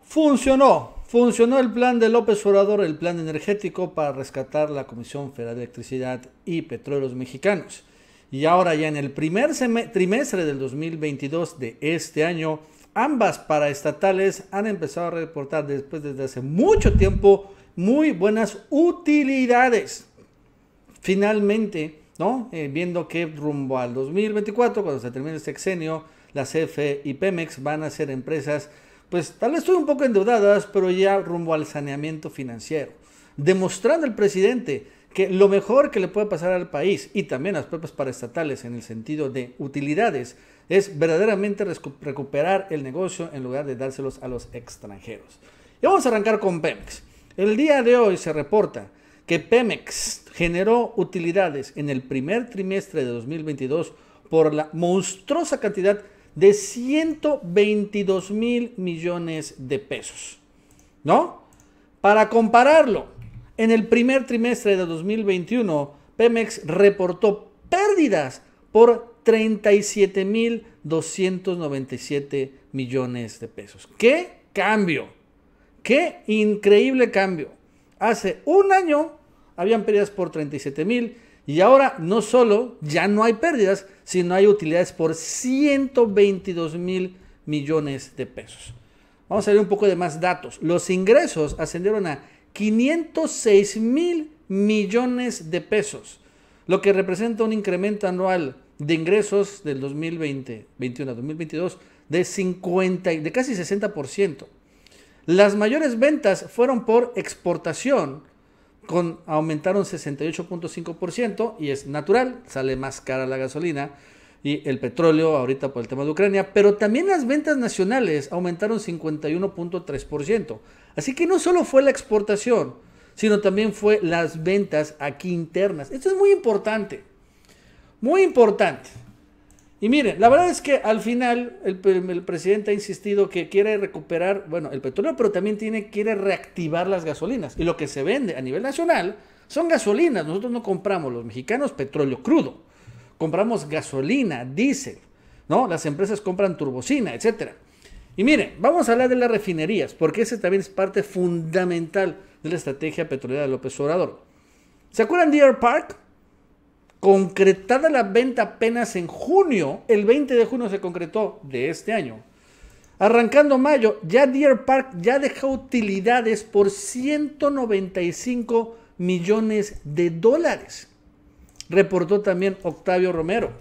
Funcionó el plan de López Obrador, el plan energético para rescatar la Comisión Federal de Electricidad y Petróleos Mexicanos. Y ahora ya en el primer trimestre del 2022 de este año, ambas paraestatales han empezado a reportar desde hace mucho tiempo muy buenas utilidades. Finalmente, ¿no? Viendo que rumbo al 2024, cuando se termine el sexenio, la CFE y Pemex van a ser empresas, pues tal vez estoy un poco endeudadas, pero ya rumbo al saneamiento financiero, demostrando el presidente que lo mejor que le puede pasar al país y también a las propias paraestatales en el sentido de utilidades es verdaderamente recuperar el negocio en lugar de dárselos a los extranjeros. Y vamos a arrancar con Pemex. El día de hoy se reporta que Pemex generó utilidades en el primer trimestre de 2022 por la monstruosa cantidad de 122 mil millones de pesos, ¿no? Para compararlo, en el primer trimestre de 2021, Pemex reportó pérdidas por 37.297 millones de pesos. ¡Qué cambio! ¡Qué increíble cambio! Hace un año habían pérdidas por 37,000 y ahora no solo ya no hay pérdidas, sino hay utilidades por 122,000 millones de pesos. Vamos a ver un poco de más datos. Los ingresos ascendieron a 506,000 millones de pesos, lo que representa un incremento anual de ingresos del 2021 a 2022 de casi 60%. Las mayores ventas fueron por exportación, aumentaron 68.5% y es natural, sale más cara la gasolina y el petróleo ahorita por el tema de Ucrania, pero también las ventas nacionales aumentaron 51.3%. Así que no solo fue la exportación, sino también fue las ventas aquí internas. Esto es muy importante, muy importante. Y miren, la verdad es que al final el presidente ha insistido que quiere recuperar, bueno, el petróleo, pero también quiere reactivar las gasolinas. Y lo que se vende a nivel nacional son gasolinas. Nosotros no compramos, los mexicanos, petróleo crudo. Compramos gasolina, diésel, ¿no? Las empresas compran turbocina, etc. Y miren, vamos a hablar de las refinerías, porque ese también es parte fundamental de la estrategia petrolera de López Obrador. ¿Se acuerdan de Deer Park? Concretada la venta apenas en junio, el 20 de junio se concretó de este año. Arrancando mayo, ya Deer Park ya dejó utilidades por 195 millones de dólares. Reportó también Octavio Romero.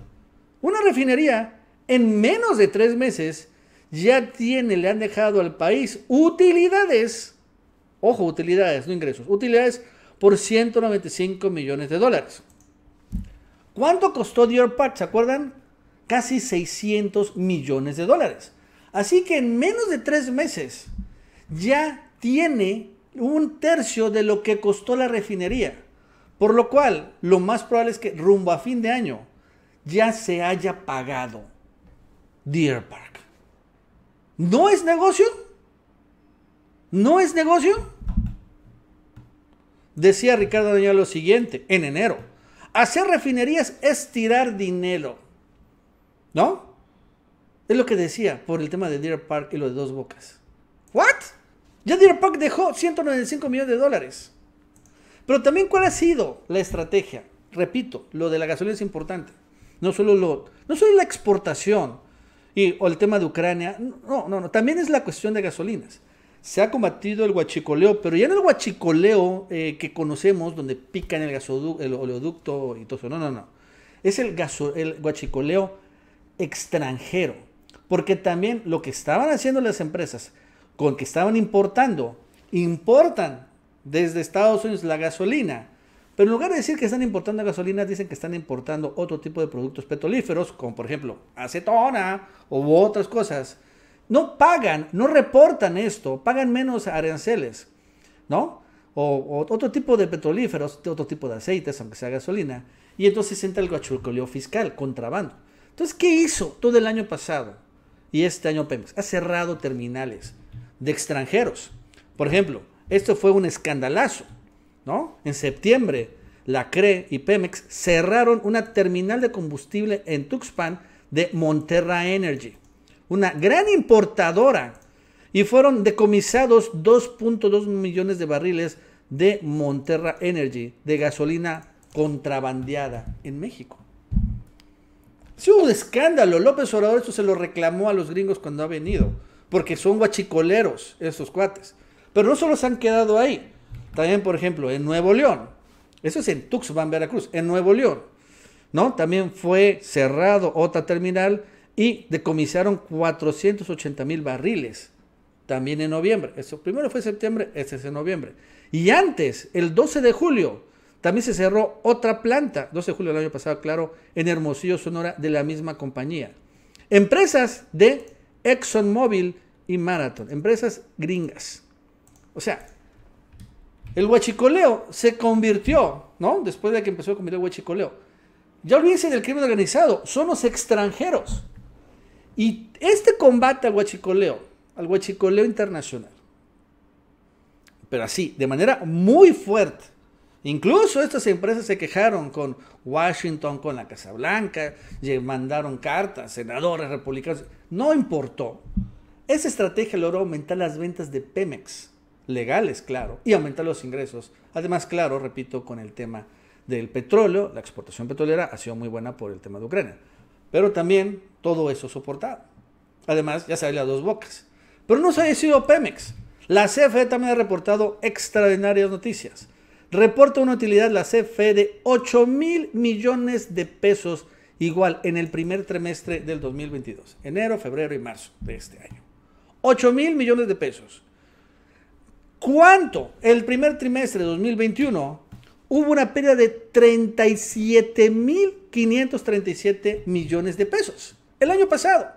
Una refinería en menos de 3 meses ya le han dejado al país utilidades, ojo, utilidades, no ingresos, utilidades por 195 millones de dólares. ¿Cuánto costó Deer Park? ¿Se acuerdan? Casi 600 millones de dólares. Así que en menos de 3 meses ya tiene 1/3 de lo que costó la refinería. Por lo cual, lo más probable es que rumbo a fin de año ya se haya pagado Deer Park. ¿No es negocio? ¿No es negocio? Decía Ricardo Anaya lo siguiente en enero. Hacer refinerías es tirar dinero, ¿no? Es lo que decía por el tema de Deer Park y lo de Dos Bocas. ¿What? Ya Deer Park dejó 195 millones de dólares. Pero también, ¿cuál ha sido la estrategia? Repito, lo de la gasolina es importante. No solo la exportación o el tema de Ucrania. No. También es la cuestión de gasolinas. Se ha combatido el huachicoleo, pero ya no el huachicoleo que conocemos, donde pican el oleoducto y todo eso. No. Es el huachicoleo extranjero. Porque también lo que estaban haciendo las empresas, con que estaban importan desde Estados Unidos la gasolina. Pero en lugar de decir que están importando gasolina, dicen que están importando otro tipo de productos petrolíferos, como por ejemplo acetona u otras cosas. No pagan, no reportan esto, pagan menos aranceles, ¿no? O otro tipo de petrolíferos, otro tipo de aceites, aunque sea gasolina. Y entonces entra el huachicoleo fiscal, contrabando. Entonces, ¿qué hizo todo el año pasado? Y este año Pemex ha cerrado terminales de extranjeros. Por ejemplo, esto fue un escandalazo, ¿no? En septiembre, la CRE y Pemex cerraron una terminal de combustible en Tuxpan de Monterra Energy, una gran importadora y fueron decomisados 2.2 millones de barriles de Monterra Energy, de gasolina contrabandeada en México. Sí hubo un escándalo. López Obrador esto se lo reclamó a los gringos cuando ha venido, porque son guachicoleros esos cuates. Pero no solo se han quedado ahí. También, por ejemplo, en Nuevo León. Eso es en Tuxpan, Veracruz. En Nuevo León, ¿no? También fue cerrado otra terminal y decomisaron 480,000 barriles. También en noviembre. Eso primero fue septiembre, este es en noviembre. Y antes, el 12 de julio, también se cerró otra planta, 12 de julio del año pasado, claro, en Hermosillo, Sonora, de la misma compañía. Empresas de ExxonMobil y Marathon, empresas gringas. O sea, el huachicoleo se convirtió, ¿no? Después de que empezó a convertir el huachicoleo. Ya olvídense del crimen organizado, son los extranjeros. Y este combate al huachicoleo internacional, pero así, de manera muy fuerte. Incluso estas empresas se quejaron con Washington, con la Casa Blanca, mandaron cartas, senadores republicanos. No importó. Esa estrategia logró aumentar las ventas de Pemex, legales, claro, y aumentar los ingresos. Además, claro, repito, con el tema del petróleo, la exportación petrolera ha sido muy buena por el tema de Ucrania. Pero también todo eso soportado. Además, ya sale a dos bocas. Pero no se ha sido Pemex. La CFE también ha reportado extraordinarias noticias. Reporta una utilidad la CFE de 8,000 millones de pesos, igual en el primer trimestre del 2022. Enero, febrero y marzo de este año. 8,000 millones de pesos. ¿Cuánto? El primer trimestre de 2021 hubo una pérdida de 37,537 millones de pesos. El año pasado,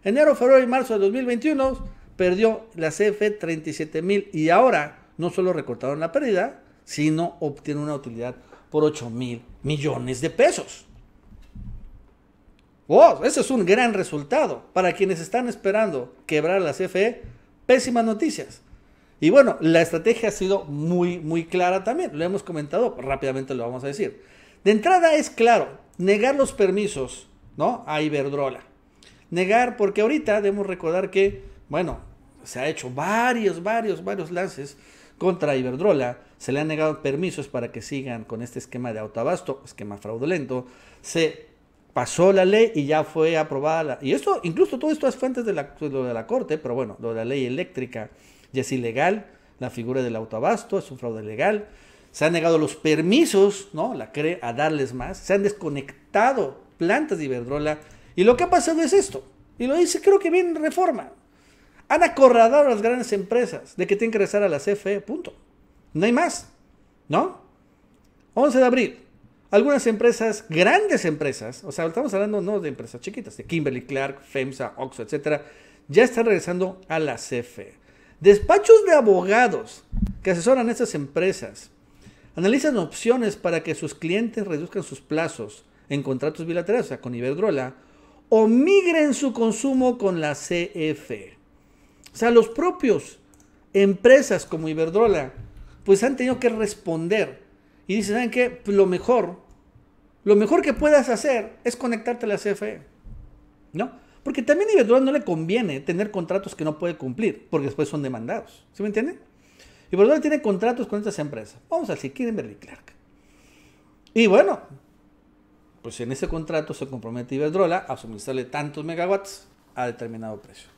enero, febrero y marzo de 2021, perdió la CFE 37,000 y ahora no solo recortaron la pérdida, sino obtienen una utilidad por 8,000 millones de pesos. ¡Wow! Ese es un gran resultado. Para quienes están esperando quebrar la CFE, pésimas noticias. Y bueno, la estrategia ha sido muy, muy clara también. Lo hemos comentado, rápidamente lo vamos a decir. De entrada es claro, negar los permisos, ¿no?, a Iberdrola. Negar, porque ahorita debemos recordar que, bueno, se ha hecho varios lances contra Iberdrola. Se le han negado permisos para que sigan con este esquema de autoabasto, esquema fraudulento. Se pasó la ley y ya fue aprobada. Y esto, incluso todo esto es fuentes de lo de la Corte, pero bueno, lo de la ley eléctrica ya es ilegal. La figura del autoabasto es un fraude legal. Se han negado los permisos, ¿no?, la CRE, a darles más. Se han desconectado plantas de Iberdrola. Y lo que ha pasado es esto. Y lo dice, creo que bien Reforma. Han acorralado a las grandes empresas de que tienen que regresar a la CFE, punto. No hay más, ¿no? 11 de abril. Algunas empresas, grandes empresas, o sea, estamos hablando no de empresas chiquitas, de Kimberly-Clark, FEMSA, Oxxo, etcétera, ya están regresando a la CFE. Despachos de abogados que asesoran a estas empresas analizan opciones para que sus clientes reduzcan sus plazos en contratos bilaterales, o sea, con Iberdrola, o migren su consumo con la CFE. O sea, los propios empresas como Iberdrola, pues han tenido que responder. Y dicen, ¿saben qué? Pues lo mejor que puedas hacer es conectarte a la CFE, ¿no? Porque también a Iberdrola no le conviene tener contratos que no puede cumplir, porque después son demandados. ¿Sí me entienden? Iberdrola tiene contratos con estas empresas. Vamos a decir, Kimberly-Clark. Y bueno, pues en ese contrato se compromete Iberdrola a suministrarle tantos megawatts a determinado precio.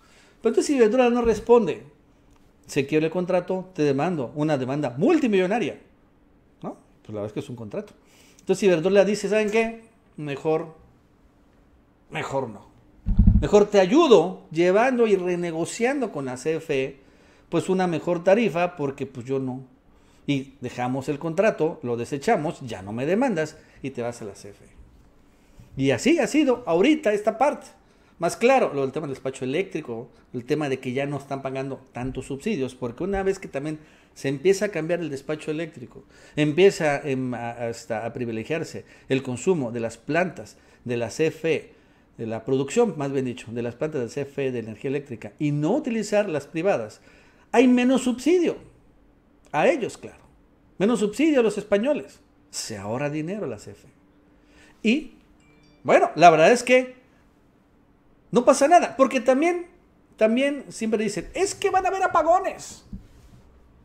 Pero entonces si Iberdrola no responde, se quiebra el contrato, te demando una demanda multimillonaria, ¿no? Pues la verdad es que es un contrato. Entonces Iberdrola dice, ¿saben qué? Mejor no. Mejor te ayudo llevando y renegociando con la CFE, pues una mejor tarifa, porque pues yo no. Y dejamos el contrato, lo desechamos, ya no me demandas y te vas a la CFE. Y así ha sido ahorita esta parte. Más claro, lo del tema del despacho eléctrico, el tema de que ya no están pagando tantos subsidios, porque una vez que también se empieza a cambiar el despacho eléctrico, empieza hasta a privilegiarse el consumo de las plantas de la CFE, de la producción, más bien dicho, de las plantas de CFE de energía eléctrica, y no utilizar las privadas, hay menos subsidio a ellos, claro. Menos subsidio a los españoles. Se ahorra dinero la CFE. Y, bueno, la verdad es que no pasa nada, porque también También siempre dicen, es que van a haber apagones.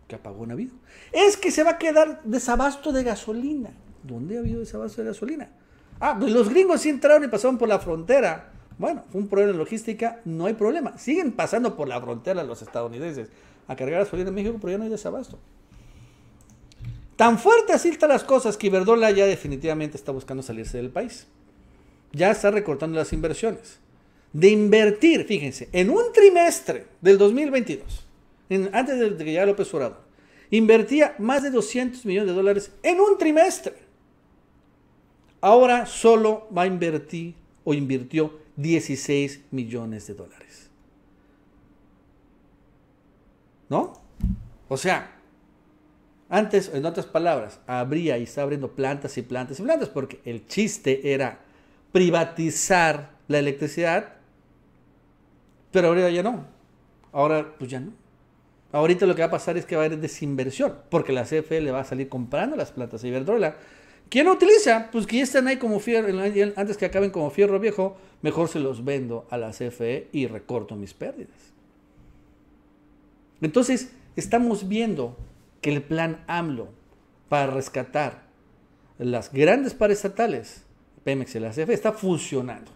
¿Qué apagón ha habido? Es que se va a quedar desabasto de gasolina. ¿Dónde ha habido desabasto de gasolina? Pues los gringos sí entraron y pasaron por la frontera. Bueno, fue un problema de logística, no hay problema. Siguen pasando por la frontera los estadounidenses a cargar gasolina en México, pero ya no hay desabasto. Tan fuerte así están las cosas que Iberdrola ya definitivamente está buscando salirse del país. Ya está recortando las inversiones. De invertir, fíjense, en un trimestre del 2022, antes de que llegara López Obrador, invertía más de $200 millones en un trimestre. Ahora solo va a invertir o invirtió $16 millones. ¿No? O sea, antes, en otras palabras, abría y está abriendo plantas y plantas y plantas, porque el chiste era privatizar la electricidad, pero ahora ya no. Ahora, pues ya no. Ahorita lo que va a pasar es que va a haber desinversión, porque la CFE le va a salir comprando las plantas a Iberdrola. ¿Quién lo utiliza? Pues que ya están ahí como fierro, antes que acaben como fierro viejo, mejor se los vendo a la CFE y recorto mis pérdidas. Entonces, estamos viendo que el plan AMLO para rescatar las grandes paraestatales, Pemex y la CFE, está funcionando.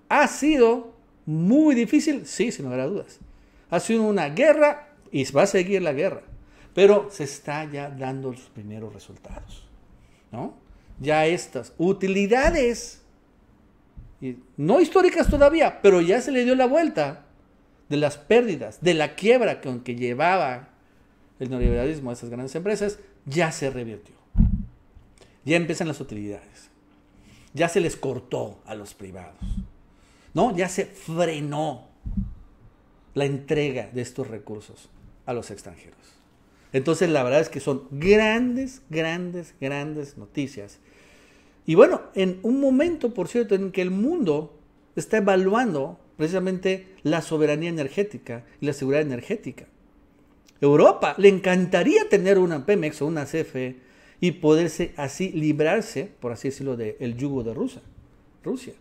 ¿Ha sido muy difícil? Sí, sin lugar a dudas. Ha sido una guerra y va a seguir la guerra, pero se está ya dando los primeros resultados, ¿no? Ya estas utilidades, no históricas todavía, pero ya se le dio la vuelta de las pérdidas, de la quiebra con que llevaba el neoliberalismo a esas grandes empresas, ya se revirtió. Ya empiezan las utilidades. Ya se les cortó a los privados, ¿no? Ya se frenó la entrega de estos recursos a los extranjeros. Entonces, la verdad es que son grandes noticias. Y bueno, en un momento, por cierto, en que el mundo está evaluando precisamente la soberanía energética y la seguridad energética. Europa le encantaría tener una Pemex o una CFE y poderse así librarse, por así decirlo, del yugo de Rusia.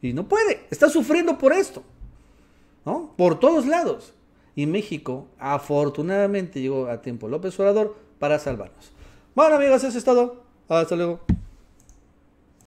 Y no puede, está sufriendo por esto, ¿no? Por todos lados. Y México, afortunadamente, llegó a tiempo López Obrador para salvarnos. Bueno, amigos, eso es todo. Hasta luego.